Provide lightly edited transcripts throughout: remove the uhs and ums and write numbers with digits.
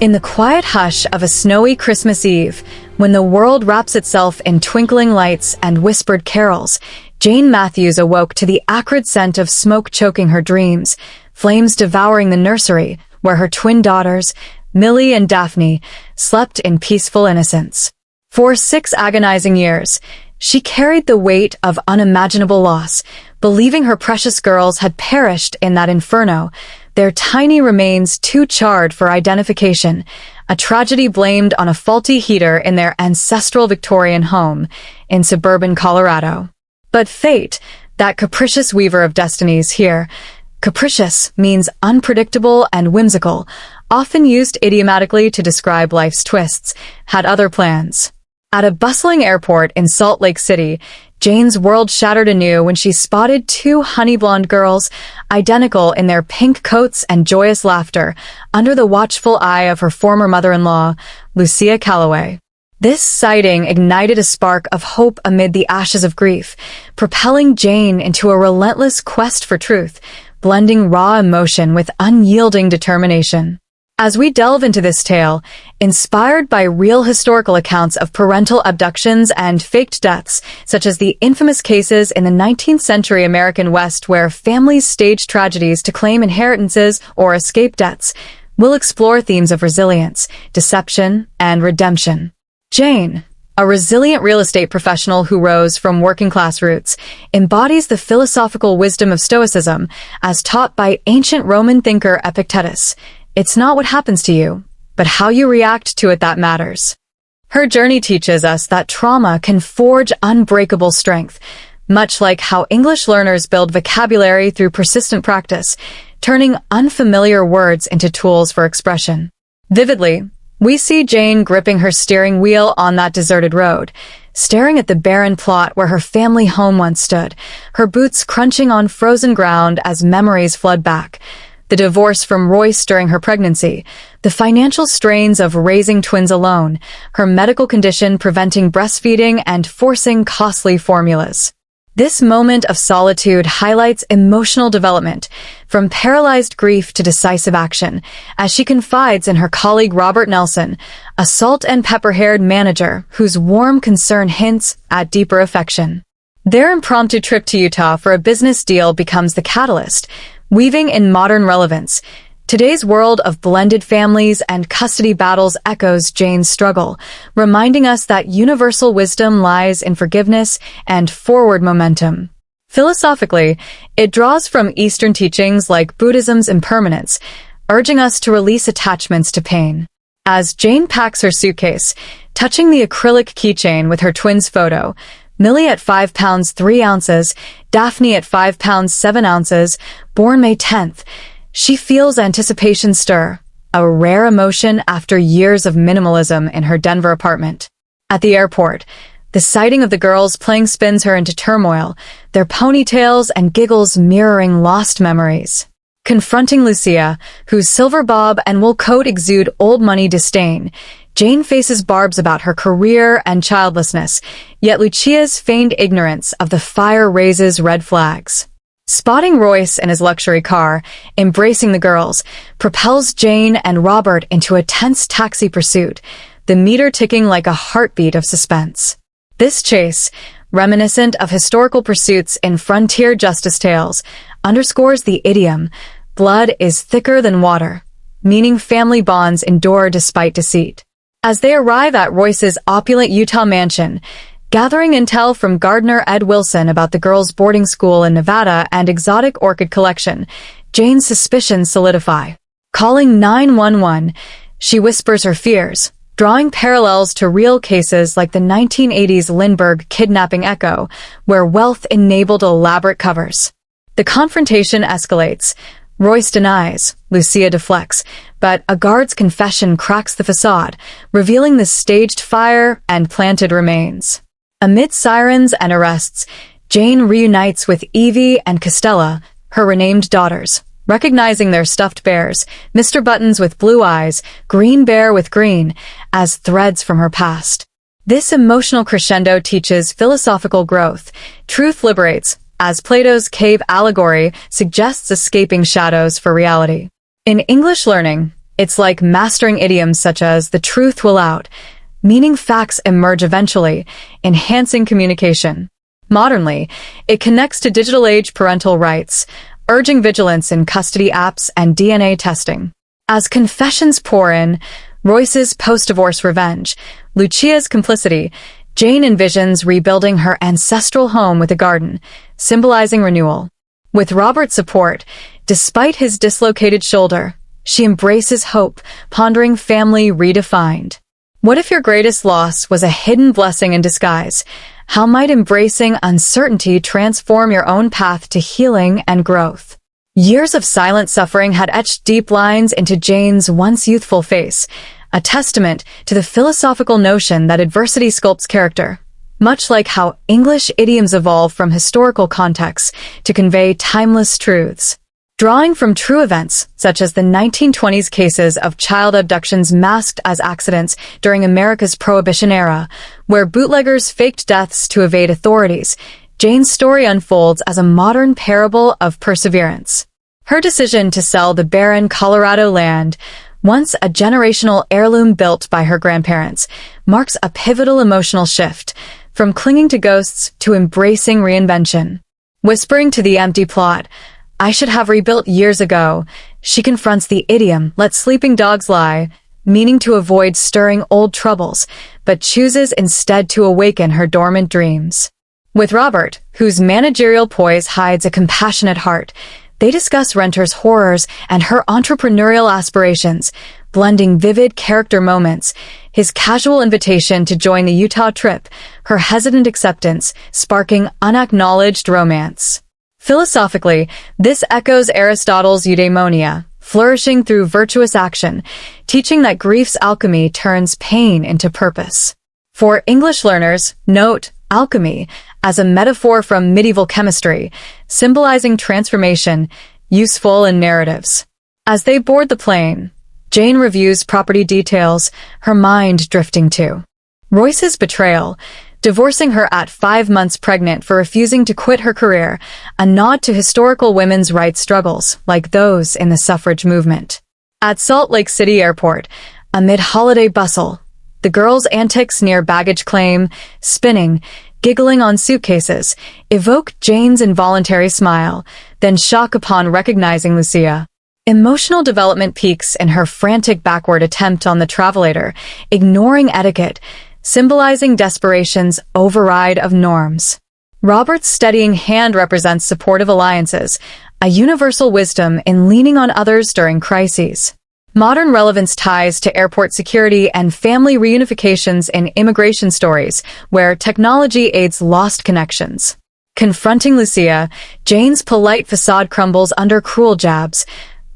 In the quiet hush of a snowy Christmas Eve, when the world wraps itself in twinkling lights and whispered carols, Jane Matthews awoke to the acrid scent of smoke choking her dreams, flames devouring the nursery where her twin daughters, Millie and Daphne, slept in peaceful innocence. For 6 agonizing years, she carried the weight of unimaginable loss, believing her precious girls had perished in that inferno, their tiny remains too charred for identification, a tragedy blamed on a faulty heater in their ancestral Victorian home in suburban Colorado. But fate, that capricious weaver of destinies here, capricious means unpredictable and whimsical, often used idiomatically to describe life's twists, had other plans. At a bustling airport in Salt Lake City, Jane's world shattered anew when she spotted 2 honey-blonde girls, identical in their pink coats and joyous laughter, under the watchful eye of her former mother-in-law, Lucia Calloway. This sighting ignited a spark of hope amid the ashes of grief, propelling Jane into a relentless quest for truth, blending raw emotion with unyielding determination. As we delve into this tale, inspired by real historical accounts of parental abductions and faked deaths, such as the infamous cases in the 19th century American West where families staged tragedies to claim inheritances or escape debts, we'll explore themes of resilience, deception, and redemption. Jane, a resilient real estate professional who rose from working-class roots, embodies the philosophical wisdom of Stoicism as taught by ancient Roman thinker Epictetus. It's not what happens to you, but how you react to it that matters. Her journey teaches us that trauma can forge unbreakable strength, much like how English learners build vocabulary through persistent practice, turning unfamiliar words into tools for expression. Vividly, we see Jane gripping her steering wheel on that deserted road, staring at the barren plot where her family home once stood, her boots crunching on frozen ground as memories flood back. The divorce from Royce during her pregnancy, the financial strains of raising twins alone, her medical condition preventing breastfeeding and forcing costly formulas. This moment of solitude highlights emotional development, from paralyzed grief to decisive action, as she confides in her colleague Robert Nelson, a salt-and-pepper-haired manager whose warm concern hints at deeper affection. Their impromptu trip to Utah for a business deal becomes the catalyst, weaving in modern relevance. Today's world of blended families and custody battles echoes Jane's struggle, reminding us that universal wisdom lies in forgiveness and forward momentum. Philosophically, it draws from Eastern teachings like Buddhism's impermanence, urging us to release attachments to pain. As Jane packs her suitcase, touching the acrylic keychain with her twins' photo, Millie at 5 pounds 3 ounces, Daphne at 5 pounds 7 ounces, born May 10th, she feels anticipation stir, a rare emotion after years of minimalism in her Denver apartment. At the airport, the sighting of the girls playing spins her into turmoil, their ponytails and giggles mirroring lost memories. Confronting Lucia, whose silver bob and wool coat exude old money disdain, Jane faces barbs about her career and childlessness, yet Lucia's feigned ignorance of the fire raises red flags. Spotting Royce in his luxury car, embracing the girls, propels Jane and Robert into a tense taxi pursuit, the meter ticking like a heartbeat of suspense. This chase, reminiscent of historical pursuits in frontier justice tales, underscores the idiom, blood is thicker than water, meaning family bonds endure despite deceit. As they arrive at Royce's opulent Utah mansion, gathering intel from gardener Ed Wilson about the girls' boarding school in Nevada and exotic orchid collection, Jane's suspicions solidify. Calling 911, she whispers her fears, drawing parallels to real cases like the 1980s Lindbergh kidnapping echo, where wealth enabled elaborate covers. The confrontation escalates. Royce denies, Lucia deflects, but a guard's confession cracks the facade, revealing the staged fire and planted remains. Amid sirens and arrests, Jane reunites with Evie and Costella, her renamed daughters, recognizing their stuffed bears, Mr. Buttons with blue eyes, Green Bear with green, as threads from her past. This emotional crescendo teaches philosophical growth. Truth liberates, as Plato's cave allegory suggests escaping shadows for reality. In English learning, It's like mastering idioms such as "the truth will out," meaning facts emerge eventually, enhancing communication. Modernly, it connects to digital age parental rights, urging vigilance in custody apps and DNA testing. As confessions pour in, Royce's post-divorce revenge, Lucia's complicity, Jane envisions rebuilding her ancestral home with a garden, symbolizing renewal. With Robert's support, despite his dislocated shoulder, she embraces hope, pondering family redefined. What if your greatest loss was a hidden blessing in disguise? How might embracing uncertainty transform your own path to healing and growth? Years of silent suffering had etched deep lines into Jane's once youthful face, a testament to the philosophical notion that adversity sculpts character. Much like how English idioms evolve from historical contexts to convey timeless truths. Drawing from true events, such as the 1920s cases of child abductions masked as accidents during America's Prohibition era, where bootleggers faked deaths to evade authorities, Jane's story unfolds as a modern parable of perseverance. Her decision to sell the barren Colorado land, once a generational heirloom built by her grandparents, marks a pivotal emotional shift, from clinging to ghosts to embracing reinvention. Whispering to the empty plot, "I should have rebuilt years ago," she confronts the idiom, "let sleeping dogs lie," meaning to avoid stirring old troubles, but chooses instead to awaken her dormant dreams. With Robert, whose managerial poise hides a compassionate heart, they discuss renters' horrors and her entrepreneurial aspirations, blending vivid character moments, his casual invitation to join the Utah trip, her hesitant acceptance, sparking unacknowledged romance. Philosophically, this echoes Aristotle's eudaimonia, flourishing through virtuous action, teaching that grief's alchemy turns pain into purpose. For English learners, note alchemy as a metaphor from medieval chemistry, symbolizing transformation, useful in narratives. As they board the plane, Jane reviews property details, her mind drifting to Royce's betrayal, divorcing her at 5 months pregnant for refusing to quit her career, a nod to historical women's rights struggles like those in the suffrage movement. At Salt Lake City Airport, amid holiday bustle, the girls' antics near baggage claim, spinning, giggling on suitcases, evoke Jane's involuntary smile, then shock upon recognizing Lucia. Emotional development peaks in her frantic backward attempt on the travelator, ignoring etiquette, symbolizing desperation's override of norms. Robert's steadying hand represents supportive alliances, a universal wisdom in leaning on others during crises. Modern relevance ties to airport security and family reunifications in immigration stories, where technology aids lost connections. Confronting Lucia, Jane's polite facade crumbles under cruel jabs.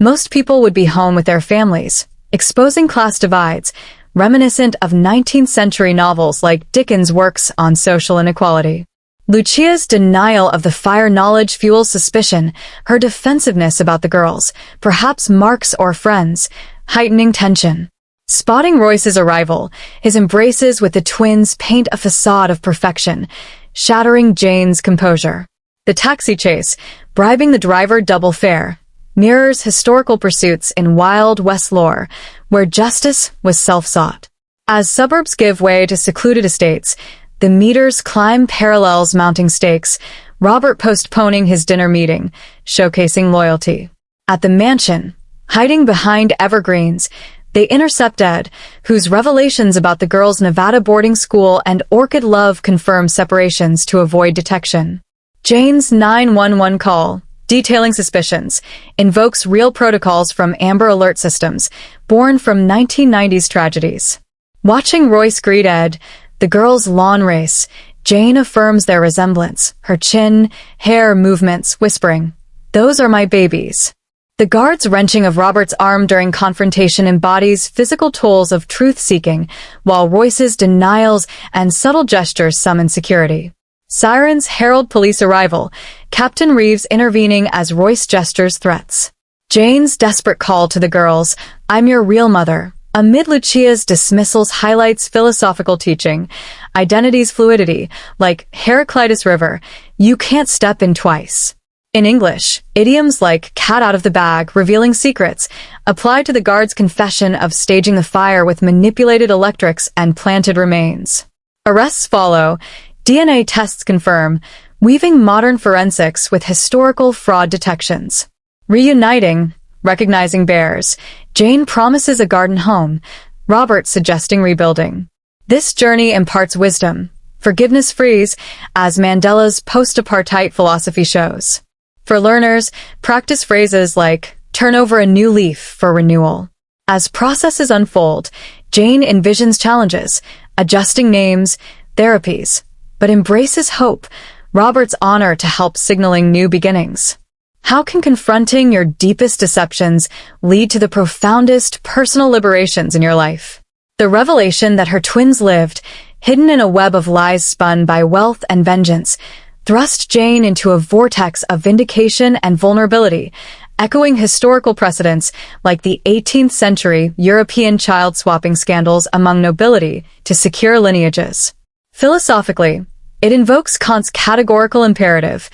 Most people would be home with their families, exposing class divides, reminiscent of 19th century novels like Dickens' works on social inequality. Lucia's denial of the fire knowledge fuels suspicion, her defensiveness about the girls, perhaps Mark's or friends, heightening tension. Spotting Royce's arrival, his embraces with the twins paint a facade of perfection, shattering Jane's composure. The taxi chase, bribing the driver double fare, mirrors historical pursuits in Wild West lore, where justice was self-sought. As suburbs give way to secluded estates, the meters climb parallels mounting stakes, Robert postponing his dinner meeting, showcasing loyalty. At the mansion, hiding behind evergreens, they intercept Ed, whose revelations about the girls' Nevada boarding school and orchid love confirm separations to avoid detection. Jane's 911 call, detailing suspicions, invokes real protocols from Amber Alert systems, born from 1990s tragedies. Watching Royce greet Ed, the girls' lawn race, Jane affirms their resemblance, her chin, hair movements whispering, "Those are my babies." The guard's wrenching of Robert's arm during confrontation embodies physical tolls of truth-seeking, while Royce's denials and subtle gestures summon security. Sirens herald police arrival, Captain Reeves intervening as Royce gestures threats. Jane's desperate call to the girls, "I'm your real mother," amid Lucia's dismissals highlights philosophical teaching, identity's fluidity, like Heraclitus River, you can't step in twice. In English, idioms like cat out of the bag, revealing secrets, apply to the guard's confession of staging the fire with manipulated electrics and planted remains. Arrests follow, DNA tests confirm, weaving modern forensics with historical fraud detections. Reuniting, recognizing bears, Jane promises a garden home, Robert suggesting rebuilding. This journey imparts wisdom. Forgiveness frees, as Mandela's post-apartheid philosophy shows. For learners, practice phrases like, turn over a new leaf for renewal. As processes unfold, Jane envisions challenges, adjusting names, therapies, but embraces hope, Robert's honor to help signaling new beginnings. How can confronting your deepest deceptions lead to the profoundest personal liberations in your life? The revelation that her twins lived, hidden in a web of lies spun by wealth and vengeance, thrust Jane into a vortex of vindication and vulnerability, echoing historical precedents like the 18th century European child-swapping scandals among nobility to secure lineages. Philosophically, it invokes Kant's categorical imperative,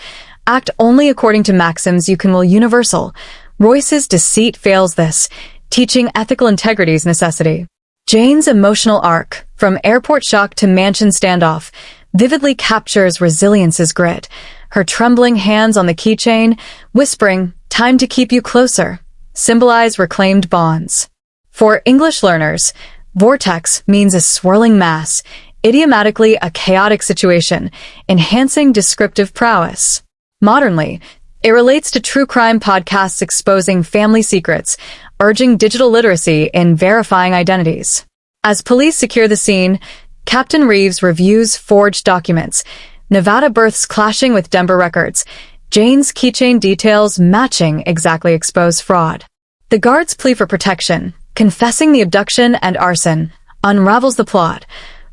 act only according to maxims you can will universal. Royce's deceit fails this, teaching ethical integrity's necessity. Jane's emotional arc, from airport shock to mansion standoff, vividly captures resilience's grit, her trembling hands on the keychain, whispering, time to keep you closer, symbolize reclaimed bonds. For English learners, vortex means a swirling mass, idiomatically a chaotic situation, enhancing descriptive prowess. Modernly, it relates to true crime podcasts exposing family secrets, urging digital literacy in verifying identities. As police secure the scene, Captain Reeves reviews forged documents, Nevada births clashing with Denver records, Jane's keychain details matching exactly exposed fraud. The guard's plea for protection, confessing the abduction and arson, unravels the plot.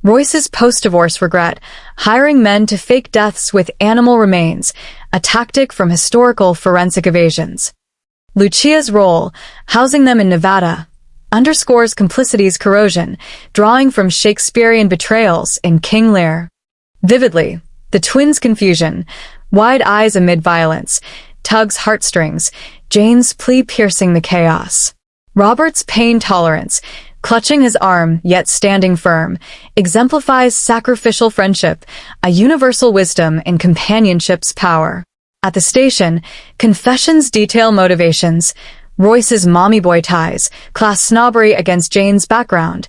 Royce's post-divorce regret, hiring men to fake deaths with animal remains, a tactic from historical forensic evasions. Lucia's role, housing them in Nevada, underscores complicity's corrosion, drawing from Shakespearean betrayals in King Lear. Vividly, the twins' confusion, wide eyes amid violence, tugs heartstrings, Jane's plea piercing the chaos. Robert's pain tolerance, clutching his arm yet standing firm, exemplifies sacrificial friendship, a universal wisdom in companionship's power. At the station, confessions detail motivations, Royce's mommy boy ties, class snobbery against Jane's background,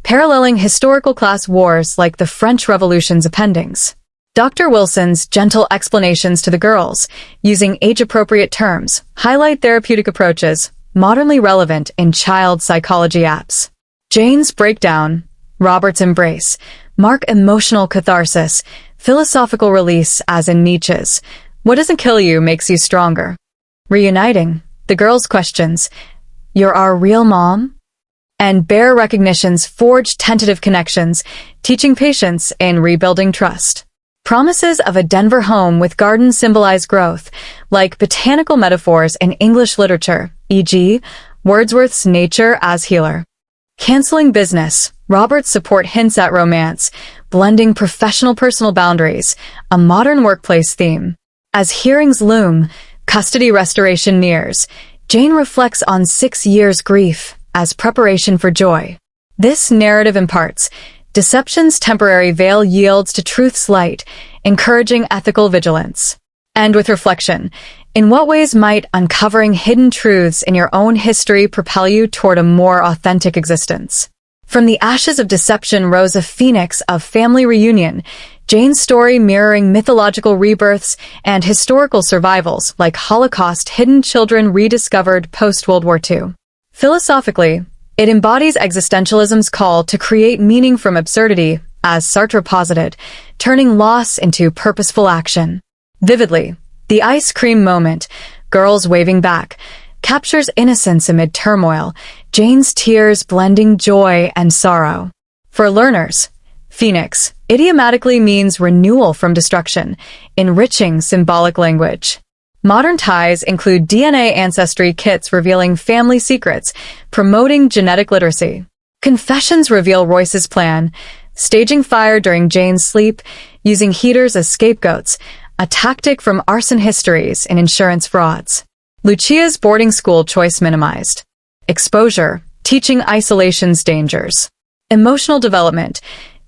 paralleling historical class wars like the French Revolution's appendings. Dr. Wilson's gentle explanations to the girls, using age-appropriate terms, highlight therapeutic approaches, modernly relevant in child psychology apps. Jane's breakdown, Robert's embrace, mark emotional catharsis, philosophical release as in Nietzsche's, what doesn't kill you makes you stronger. Reuniting, the girls' questions, you're our real mom? And Bear recognition's forged tentative connections, teaching patience in rebuilding trust. Promises of a Denver home with gardens symbolize growth, like botanical metaphors in English literature, e.g., Wordsworth's nature as healer. Canceling business, Robert's support hints at romance, blending professional-personal boundaries, a modern workplace theme. As hearings loom, custody restoration nears, Jane reflects on 6 years' grief as preparation for joy. This narrative imparts, deception's temporary veil yields to truth's light, encouraging ethical vigilance. And with reflection, in what ways might uncovering hidden truths in your own history propel you toward a more authentic existence? From the ashes of deception rose a phoenix of family reunion, Jane's story mirroring mythological rebirths and historical survivals like Holocaust hidden children rediscovered post-World War II. Philosophically, it embodies existentialism's call to create meaning from absurdity, as Sartre posited, turning loss into purposeful action. Vividly, the ice cream moment, girls waving back, captures innocence amid turmoil, Jane's tears blending joy and sorrow. For learners, Phoenix idiomatically means renewal from destruction, enriching symbolic language. Modern ties include DNA ancestry kits revealing family secrets, promoting genetic literacy. Confessions reveal Royce's plan, staging fire during Jane's sleep, using heaters as scapegoats, a tactic from arson histories and insurance frauds. Lucia's boarding school choice minimized. Exposure, teaching isolation's dangers. Emotional development.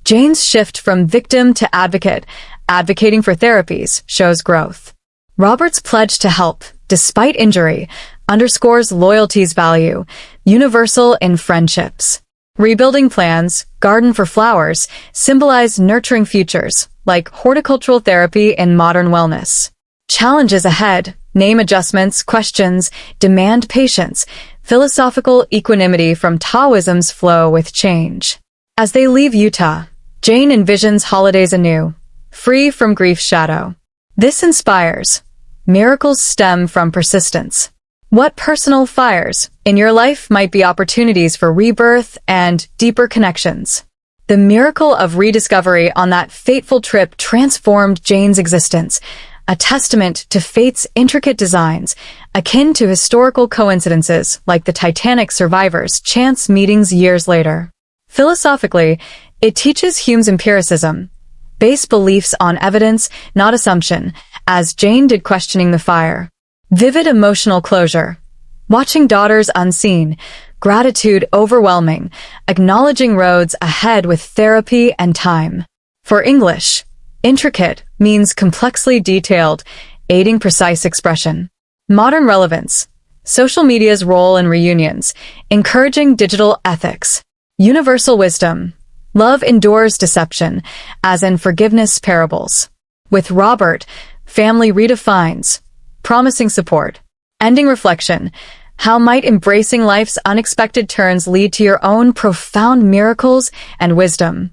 Jane's shift from victim to advocate, advocating for therapies, shows growth. Robert's pledge to help, despite injury, underscores loyalty's value, universal in friendships. Rebuilding plans, garden for flowers, symbolize nurturing futures, like horticultural therapy and modern wellness. Challenges ahead, name adjustments, questions, demand patience, philosophical equanimity from Taoism's flow with change. As they leave Utah, Jane envisions holidays anew, free from grief's shadow. This inspires. Miracles stem from persistence. What personal fires in your life might be opportunities for rebirth and deeper connections? The miracle of rediscovery on that fateful trip transformed Jane's existence, a testament to fate's intricate designs, akin to historical coincidences like the Titanic survivors' chance meetings years later. Philosophically, it teaches Hume's empiricism, base beliefs on evidence, not assumption, as Jane did questioning the fire. Vivid emotional closure. Watching daughters unseen, gratitude overwhelming, acknowledging roads ahead with therapy and time. For English, intricate means complexly detailed, aiding precise expression. Modern relevance. Social media's role in reunions, encouraging digital ethics. Universal wisdom. Love endures deception, as in forgiveness parables. With Robert, family redefines, promising support. Ending reflection. How might embracing life's unexpected turns lead to your own profound miracles and wisdom?